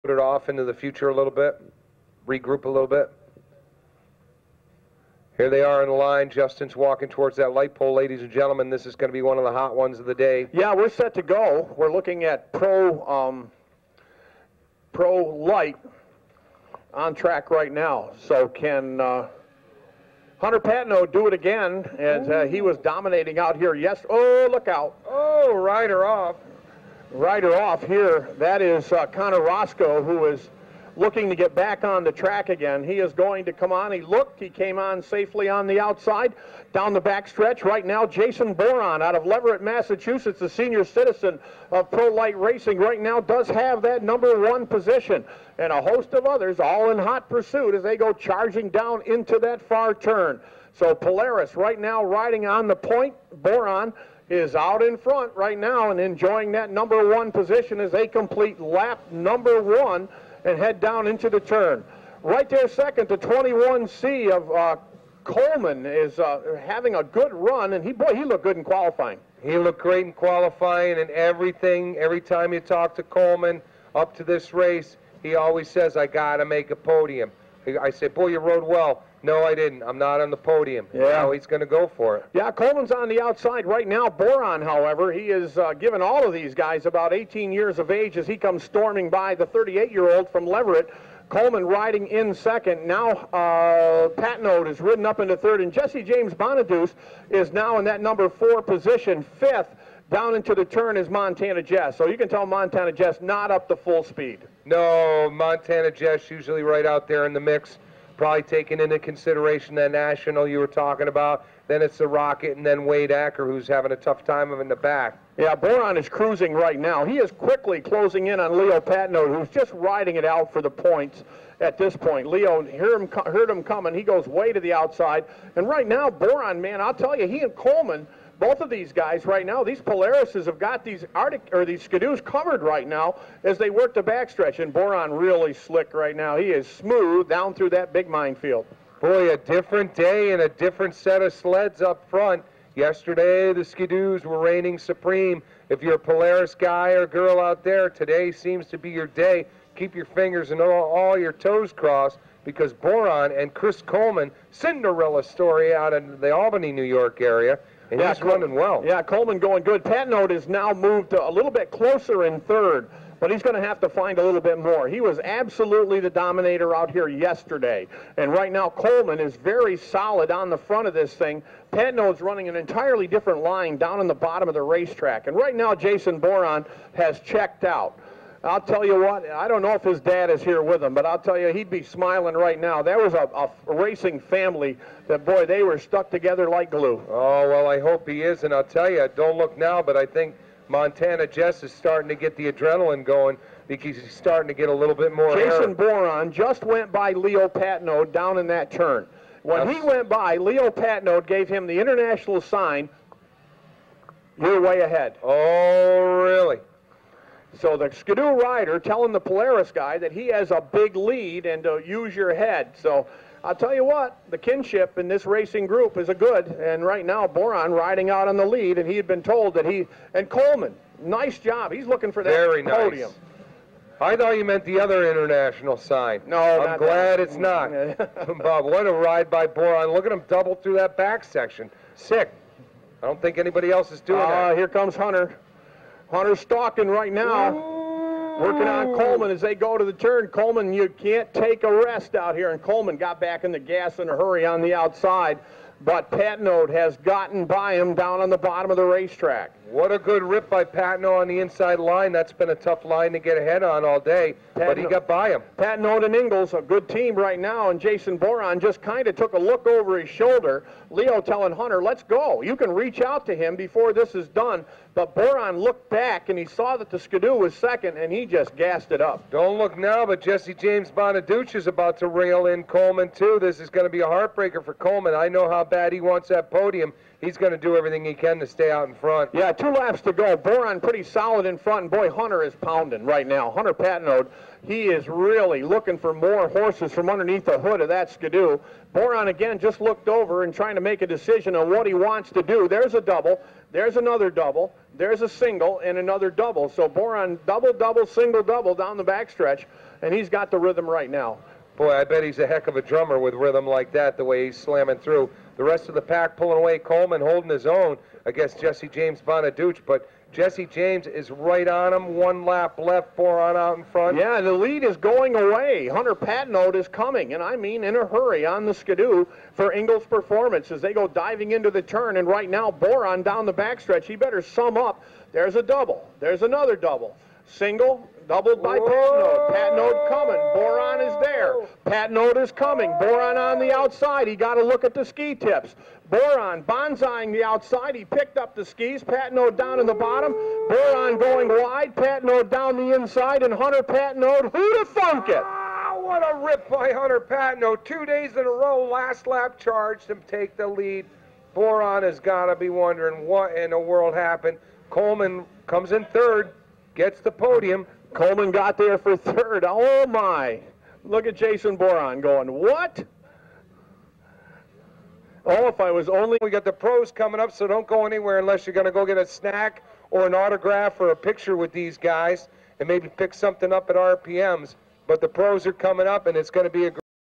Put it off into the future a little bit, regroup a little bit. Here they are in the line. Justin's walking towards that light pole, ladies and gentlemen. This is going to be one of the hot ones of the day. Yeah, we're set to go. We're looking at Pro Lite on track right now. So can Hunter Patno do it again as he was dominating out here? Yes. Oh, look out. Oh, rider off. Rider off here. That is Connor Roscoe, who is looking to get back on the track again. He is going to come on. He looked. He came on safely on the outside. Down the back stretch right now, Jason Boron out of Leverett, Massachusetts, the senior citizen of Pro Lite Racing right now, does have that #1 position. And a host of others all in hot pursuit as they go charging down into that far turn. So Polaris right now riding on the point. Boron is out in front right now and enjoying that #1 position as they complete lap #1 and head down into the turn. Right there second, the 21C of Coleman is having a good run, and he looked good in qualifying. He looked great in qualifying and everything. Every time you talk to Coleman up to this race, he always says, I got to make a podium. I say, boy, you rode well. No, I didn't. I'm not on the podium. Yeah. Now he's going to go for it. Yeah, Coleman's on the outside right now. Boron, however, he is giving all of these guys about 18 years of age as he comes storming by the 38-year-old from Leverett. Coleman riding in second. Now Patno is ridden up into third, and Jesse James Bonaduce is now in that #4 position. Fifth down into the turn is Montana Jess. So you can tell Montana Jess not up to full speed. No, Montana Jess usually right out there in the mix. Probably taking into consideration that national you were talking about. Then it's the Rocket, and then Wade Acker, who's having a tough time of in the back. Yeah, Boron is cruising right now. He is quickly closing in on Leo Patno, who's just riding it out for the points at this point. Leo heard him coming. He goes way to the outside. And right now, Boron, man, I'll tell you, he and Coleman, both of these guys right now, these Polarises have got these these Skidoos covered right now as they work the backstretch. And Boron really slick right now. He is smooth down through that big minefield. Boy, a different day and a different set of sleds up front. Yesterday, the Skidoos were reigning supreme. If you're a Polaris guy or girl out there, today seems to be your day. Keep your fingers and all your toes crossed, because Boron and Chris Coleman, Cinderella story out in the Albany, New York area, and he's running well. Yeah, Coleman going good. Patno has now moved a little bit closer in third, but he's going to have to find a little bit more. He was absolutely the dominator out here yesterday, and right now Coleman is very solid on the front of this thing. Patno's running an entirely different line down in the bottom of the racetrack, and right now Jason Boron has checked out. I'll tell you what, I don't know if his dad is here with him, but I'll tell you, he'd be smiling right now. That was a racing family that, boy, they were stuck together like glue. Oh, well, I hope he is, and I'll tell you, don't look now, but I think Montana Jess is starting to get the adrenaline going because he's starting to get a little bit more Jason Boron just went by Leo Patno down in that turn. When he went by, Leo Patno gave him the international sign, you're way ahead. Oh, really? So the Skidoo rider telling the Polaris guy that he has a big lead and to use your head. So I'll tell you what, the kinship in this racing group is a good. And right now, Boron riding out on the lead, and he had been told that and Coleman, nice job. He's looking for that podium. Nice. I thought you meant the other international sign. No, I'm glad it's not. Bob, what a ride by Boron. Look at him double through that back section. Sick. I don't think anybody else is doing that. Here comes Hunter. Hunter's stalking right now. Working on Coleman as they go to the turn. Coleman, you can't take a rest out here. And Coleman got back in the gas in a hurry on the outside. But Patno has gotten by him down on the bottom of the racetrack. What a good rip by Patno on the inside line. That's been a tough line to get ahead on all day, but he got by him. Patno and Ingalls, a good team right now, and Jason Boron just kind of took a look over his shoulder. Leo telling Hunter, let's go. You can reach out to him before this is done. But Boron looked back, and he saw that the Skidoo was second, and he just gassed it up. Don't look now, but Jesse James Bonaduce is about to rail in Coleman, too. This is going to be a heartbreaker for Coleman. I know how bad he wants that podium. He's going to do everything he can to stay out in front. Yeah, 2 laps to go. Boron pretty solid in front, and boy, Hunter is pounding right now. Hunter Patno, he is really looking for more horses from underneath the hood of that Skidoo. Boron, again, just looked over and trying to make a decision on what he wants to do. There's a double. There's another double. There's a single and another double. So Boron double, double, single, double down the backstretch. and he's got the rhythm right now. Boy, I bet he's a heck of a drummer with rhythm like that, the way he's slamming through. The rest of the pack pulling away. Coleman holding his own against Jesse James Bonaduce, but Jesse James is right on him. 1 lap left, 4 on out in front. Yeah, the lead is going away. Hunter Patnode is coming, and I mean in a hurry on the skidoo for Ingles Performance as they go diving into the turn. And right now, Boron down the backstretch. He better sum up. There's a double. There's another double. Single, doubled by Patnode. Patnode coming. Boron is there. Patnode is coming. Boron on the outside. He got to look at the ski tips. Boron bonsaiing the outside. He picked up the skis. Patnode down in the bottom. Boron going wide. Patnode down the inside. And Hunter Patnode, who'd have thunk it? What a rip by Hunter Patnode. 2 days in a row, last lap charged him, take the lead. Boron has got to be wondering what in the world happened. Coleman comes in third. Gets the podium. Coleman got there for third. Oh, my. Look at Jason Boron going, what? Oh, if I was only... We got the pros coming up, so don't go anywhere unless you're going to go get a snack or an autograph or a picture with these guys and maybe pick something up at RPMs. But the pros are coming up, and it's going to be a